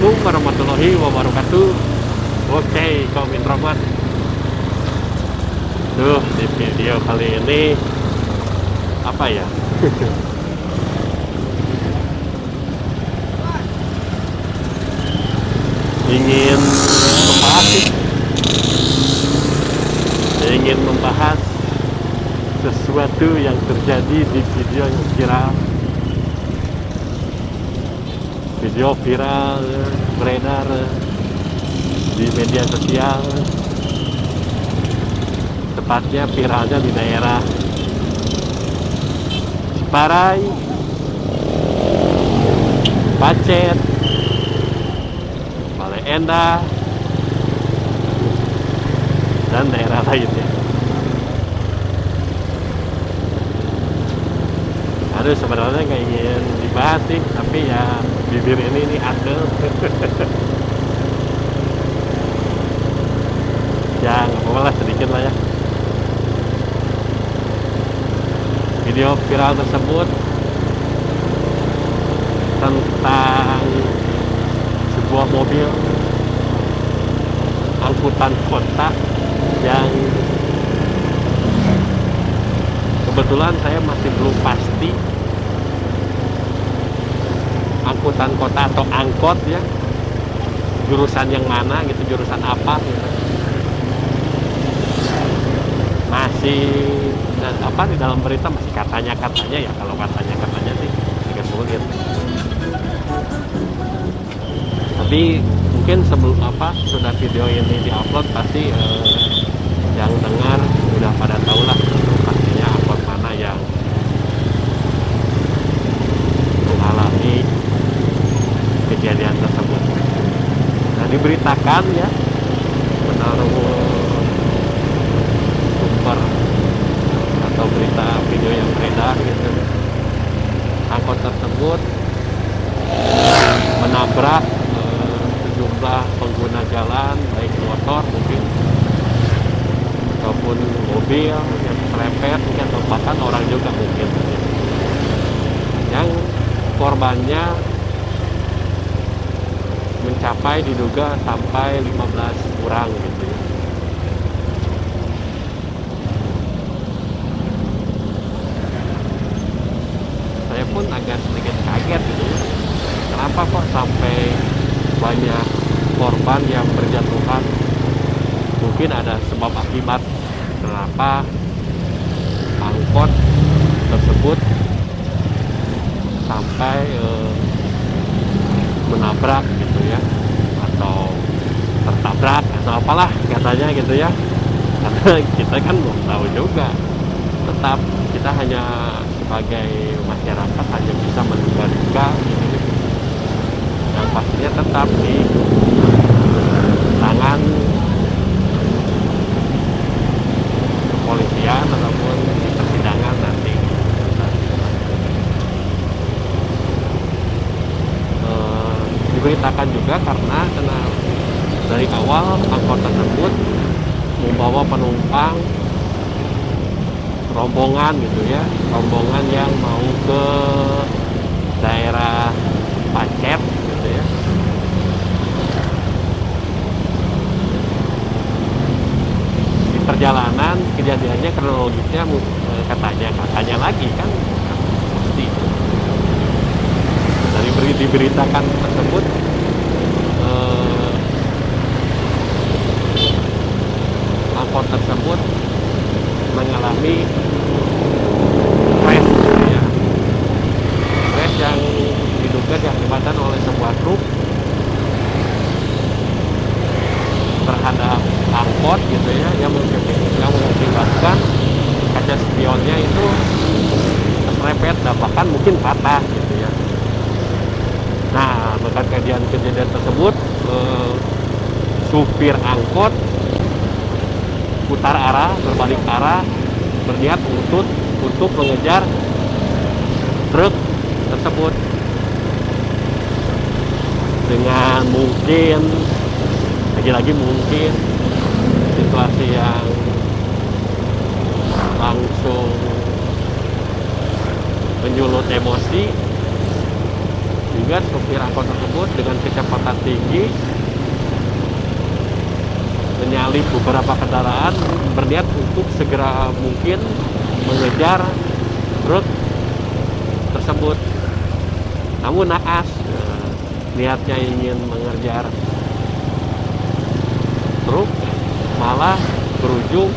Assalamualaikum warahmatullahi wabarakatuh. Oke, kaum introvert. Duh, di video kali ini apa ya? ingin membahas sih. Ingin membahas sesuatu yang terjadi di video yang viral. Video viral beredar di media sosial, tepatnya viralnya di daerah Ciparai, Pacet, Bale Endah, dan daerah lainnya. Aduh, sebenarnya nggak ingin dibahas sih, tapi ya bibir ini ada. Ya nggak apa-apa lah, sedikit lah ya. Video viral tersebut tentang sebuah mobil angkutan kota yang kebetulan saya masih belum pasti angkutan kota atau angkot ya, jurusan yang mana gitu, jurusan apa gitu. Masih apa di dalam berita masih katanya ya, kalau katanya sih agak sulit. Tapi mungkin sebelum sudah video ini diupload pasti yang dengar udah pada tahu lah pastinya angkot mana yang mengalami kejadian tersebut. Nah, diberitakan ya menurut sumber atau berita video yang beredar gitu, angkot tersebut menabrak sejumlah pengguna jalan, baik motor mungkin ataupun mobil yang serempet mungkin, atau bahkan orang juga mungkin. Yang korbannya mencapai diduga sampai 15 orang gitu ya. Saya pun agak sedikit kaget gitu ya. Kenapa kok sampai banyak korban yang berjatuhan? Mungkin ada sebab akibat kenapa angkot tersebut sampai menabrak gitu ya, atau tertabrak atau apalah katanya gitu ya. Karena kita kan belum tahu juga. Tetap kita hanya sebagai masyarakat hanya bisa menduga-duga gitu. Yang pastinya tetap di tangan kepolisian ataupun di persidangan nanti. Diberitakan juga karena dari awal angkot tersebut membawa penumpang rombongan gitu ya, rombongan yang mau ke daerah Pacet gitu ya. Di perjalanan kejadiannya kronologisnya katanya lagi kan pasti dari diberitakan tersebut angkot tersebut mengalami crash ya. Crash yang diduga diakibatkan oleh sebuah truk terhadap angkot gitu ya, yang mengakibatkan kaca spionnya itu terserempet dan bahkan mungkin patah gitu ya. Nah, berkat kejadian tersebut supir angkot putar arah, berbalik arah, berniat untuk mengejar truk tersebut dengan mungkin lagi-lagi mungkin situasi yang langsung menyulut emosi juga supir angkot tersebut dengan kecepatan tinggi menyalip beberapa kendaraan berniat untuk segera mungkin mengejar truk tersebut. Namun naas, niatnya ingin mengejar truk malah berujung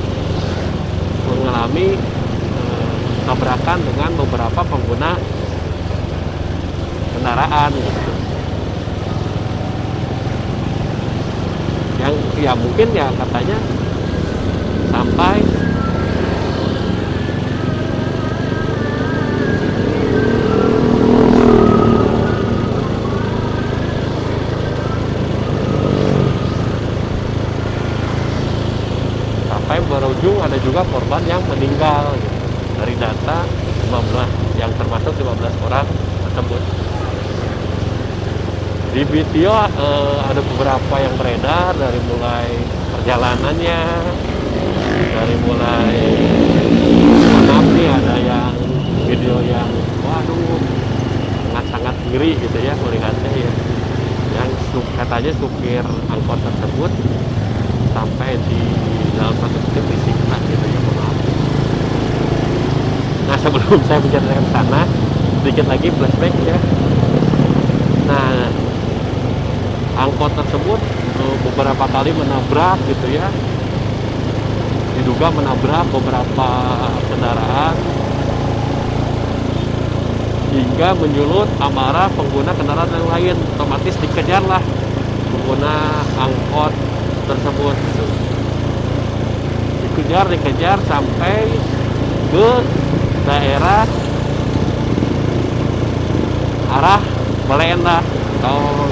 mengalami tabrakan dengan beberapa pengguna kendaraan gitu. Yang ya mungkin ya katanya sampai berujung ada juga korban yang meninggal gitu. Dari data 15 yang termasuk 15 orang tersebut. Di video ada beberapa yang beredar dari mulai perjalanannya, dari mulai maaf nih ada yang video yang waduh sangat-sangat ngeri gitu ya melihatnya ya. Yang katanya supir angkot tersebut sampai di dalam satu titik disiksa gitu ya, maaf. Nah sebelum saya menceritakan ke sana, sedikit lagi flashback ya. Nah angkot tersebut beberapa kali menabrak gitu ya, diduga menabrak beberapa kendaraan hingga menyulut amarah pengguna kendaraan yang lain. Otomatis dikejarlah pengguna angkot tersebut gitu. Dikejar sampai ke daerah arah Belenda atau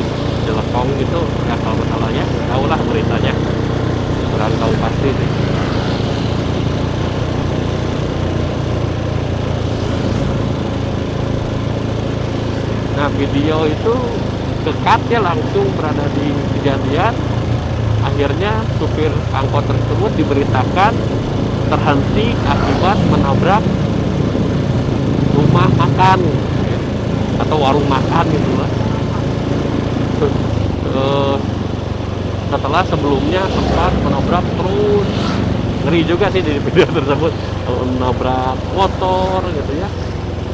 Jelekong gitu ya kalau masalahnya, tahu lah beritanya, kurang tahu pasti sih. Nah video itu dekatnya langsung berada di kejadian. Akhirnya supir angkot tersebut diberitakan terhenti akibat menabrak rumah makan atau warung makan gitu lah. Setelah sebelumnya sempat menabrak terus, ngeri juga sih di video tersebut, menabrak motor gitu ya,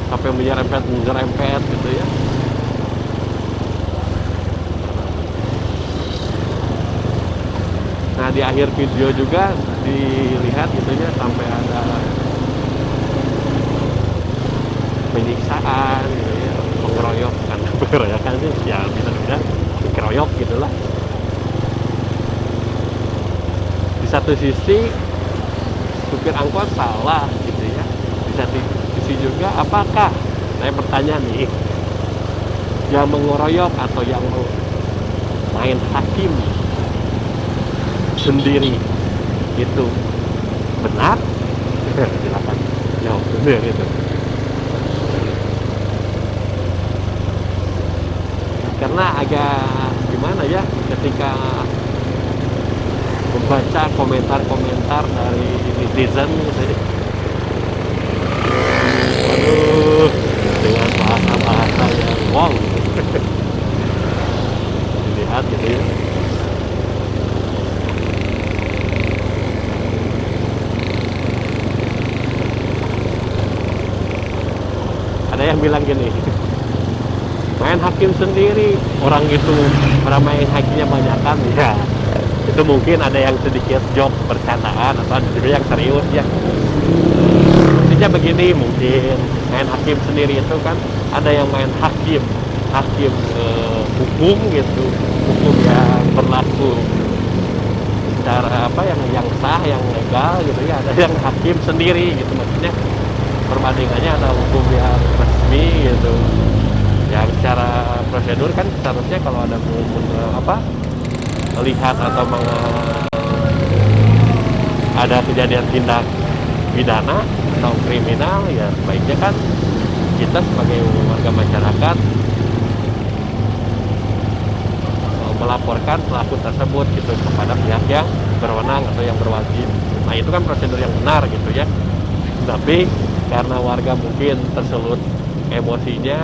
sampai menyerempet gitu ya. Nah di akhir video juga dilihat gitu ya, sampai ada penyiksaan gitu ya, pengeroyokan, pengeroyokan sih ya bisa dibilang dikeroyok gitulah. Di satu sisi supir angkot salah gitu ya, di satu sisi juga apakah, saya bertanya nih, yang mengeroyok atau yang main hakim sendiri itu benar? Silakan jawab benar itu. Karena agak gimana ya ketika membaca komentar-komentar dari netizen gitu ya. Waduh, dengan bahasa-bahasa yang wow. Dilihat gitu ya. Ada yang bilang gini, main hakim sendiri, orang itu main hakimnya banyakan ya. Itu mungkin ada yang sedikit joke bercandaan atau ada juga yang serius ya. Maksudnya begini, mungkin main hakim sendiri itu kan ada yang main hakim hukum gitu, hukum yang berlaku secara apa yang sah, yang legal gitu ya. Ada yang hakim sendiri gitu, maksudnya perbandingannya ada hukum yang resmi gitu, yang secara prosedur kan seharusnya kalau ada melihat atau ada kejadian tindak pidana atau kriminal ya sebaiknya kan kita sebagai warga masyarakat melaporkan pelaku tersebut gitu kepada pihak yang berwenang atau yang berwajib. Nah itu kan prosedur yang benar gitu ya. Tapi karena warga mungkin tersulut emosinya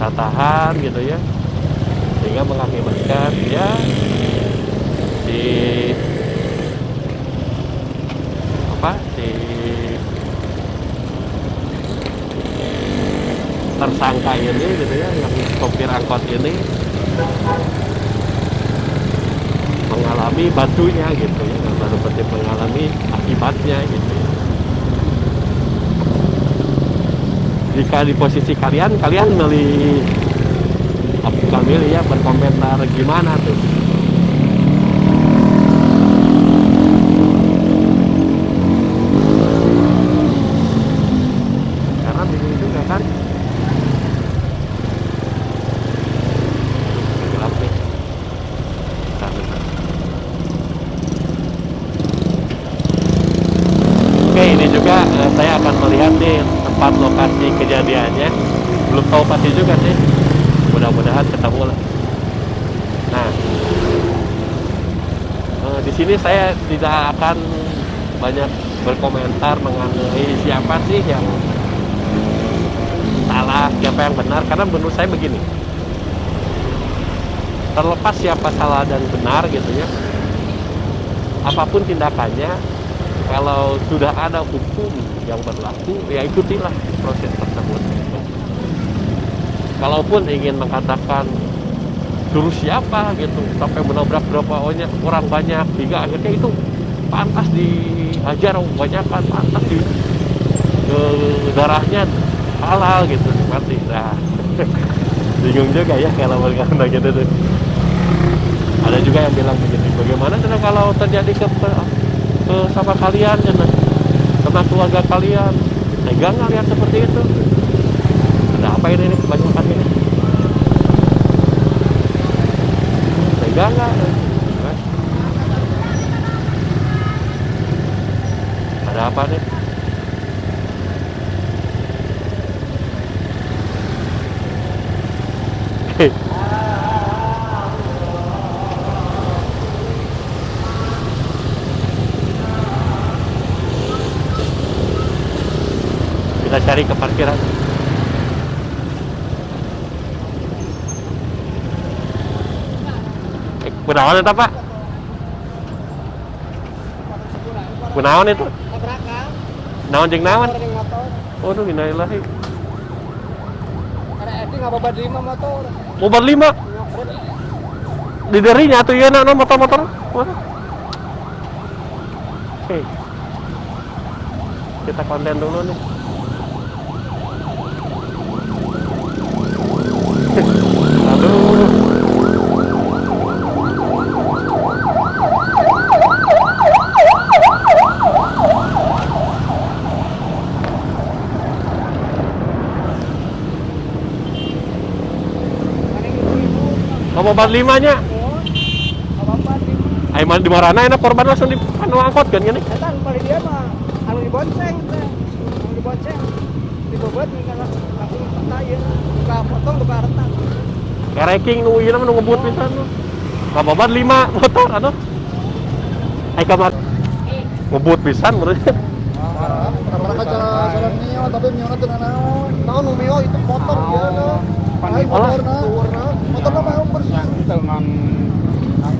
bisa tahan gitu ya, sehingga mengakibatkan ya si tersangka ini gitu ya, yang sopir angkot ini mengalami batunya gitu ya, baru seperti mengalami akibatnya gitu ya. Jika di posisi kalian bukan milih ya, berkomentar gimana tuh? Karena bingung juga kan. Gelap nih. Oke, ini juga saya akan melihat nih tempat lokasi kejadiannya. Belum tahu pasti juga sih. Mudah-mudahan ketemu lah. Nah, di sini saya tidak akan banyak berkomentar mengenai siapa sih yang salah, siapa yang benar, karena menurut saya begini, terlepas siapa salah dan benar gitu ya, apapun tindakannya, kalau sudah ada hukum yang berlaku, ya ikutilah proses tersebut. Kalaupun ingin mengatakan suruh siapa gitu sampai menabrak berapa orang banyak, hingga akhirnya itu pantas dihajar banyak kan, pantas di darahnya halal gitu mati. Nah, bingung juga ya kalau berkata gitu tuh. Ada juga yang bilang begini, bagaimana kalau terjadi ke sama kalian ya, sama keluarga kalian, tega nggak lihat seperti itu? Ada apa ini kebanyakan ini? Tega nggak? Ada apa nih? Kita cari ke parkiran. Kunaon itu Pak? Kunaon itu? Naon jeung naon? Waduh, innalillahi. Ada Edi ngababat 5 motor. Mobil 5? Di derinya tuh ya nak motor-motor. Oke. Kita konten dulu nih. Aduh. Mobil 5-nya. Ai mah di marana enak korban langsung di angkot kan gini. Eta kali dia mah anu dibonceng teh. Anu dibonceng. Dibobot langsung kata ieu. Buka potong buka retak. Kereking nu ieu mah nu ngebut pisan nu. Kabobat 5 motor atuh. Ai kamar ngebut pisan menurut. Mereka jalan Mio tapi Mio teh naon? Naon nu Mio itu motor dia na. Ai motorna mah bersih dengan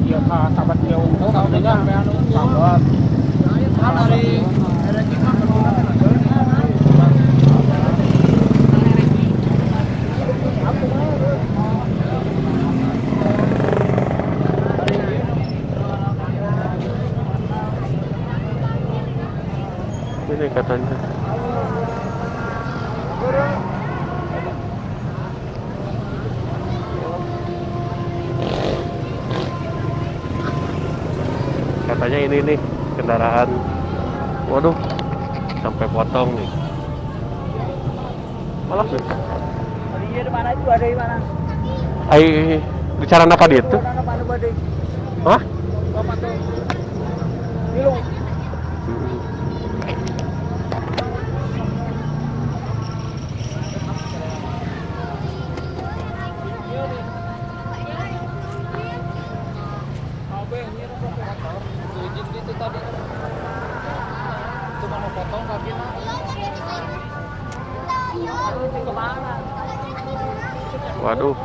ieu ka sahabat dia unggul saudanya sampai anu sahabat. Dari ini katanya. Katanya ini nih kendaraan, waduh, sampai potong nih. Malah nih. Iya di mana itu ada di mana? Ai bicara apa dia itu? Hah? Bapak tuh. Dilung. Itu tadi itu mau potong kakinya kemana? Waduh.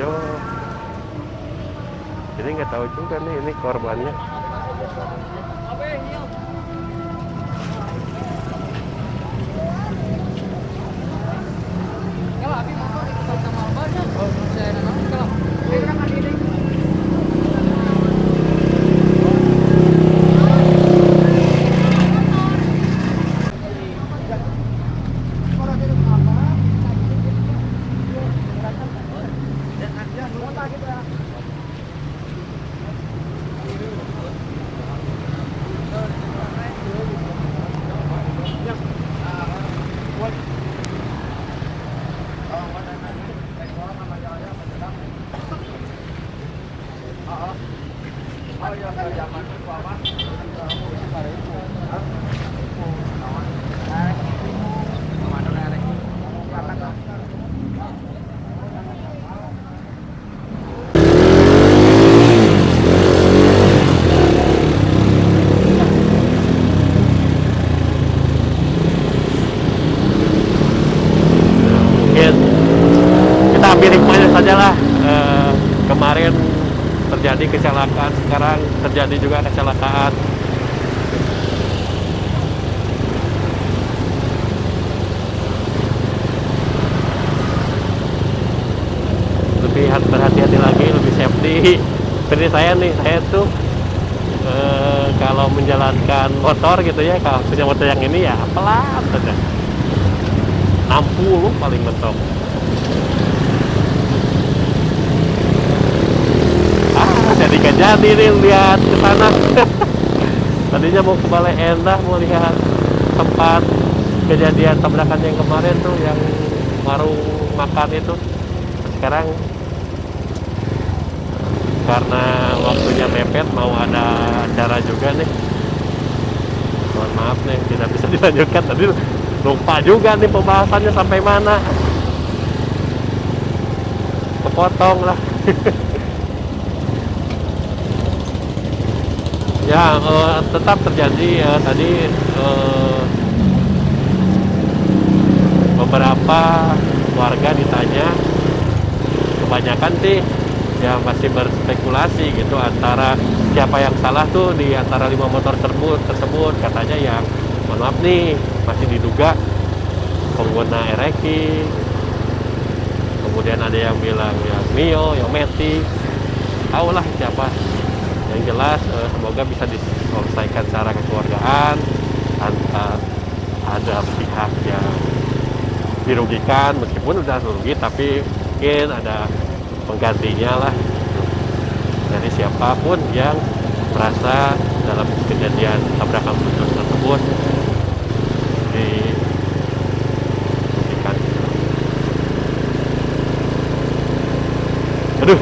Yo. Jadi nggak tahu juga nih ini korbannya. Kita ambil hikmahnya saja lah. Kemarin terjadi kecelakaan, sekarang terjadi juga kecelakaan. Lebih berhati-hati lagi, lebih safety. Seperti saya nih, saya tuh kalau menjalankan motor gitu ya, kalau punya motor yang ini ya pelan saja. 60 paling mentok. Jadi gak jadi nih lihat ke sana. Tadinya mau ke Balai Endah, mau lihat tempat kejadian tabrakan yang kemarin tuh, yang warung makan itu. Sekarang karena waktunya mepet, mau ada acara juga nih. Mohon maaf nih, tidak bisa dilanjutkan. Tadi lupa juga nih pembahasannya sampai mana. Kepotong lah. Ya, tetap terjadi tadi beberapa warga ditanya, kebanyakan sih ya masih berspekulasi gitu antara siapa yang salah tuh di antara 5 motor tersebut. Katanya yang, mohon maaf nih, masih diduga pengguna Ereki. Kemudian ada yang bilang yang Mio, yang Meti, tahulah siapa. Yang jelas semoga bisa diselesaikan secara kekeluargaan, tanpa ada pihak yang dirugikan. Meskipun udah rugi, tapi mungkin ada penggantinya lah. Jadi siapapun yang merasa dalam kejadian tabrakan beruntun tersebut dirugikan. Aduh,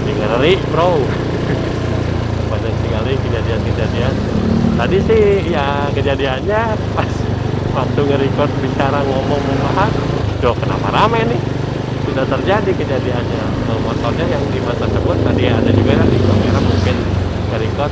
jadi ngeri bro. Banyak sekali kejadian-kejadian. Tadi sih ya kejadiannya pas waktu nge-record bicara ngomong membahas, doh kenapa ramai nih? Sudah terjadi kejadiannya. Motornya yang di masa tersebut tadi ada juga yang di kamera mungkin nge-record.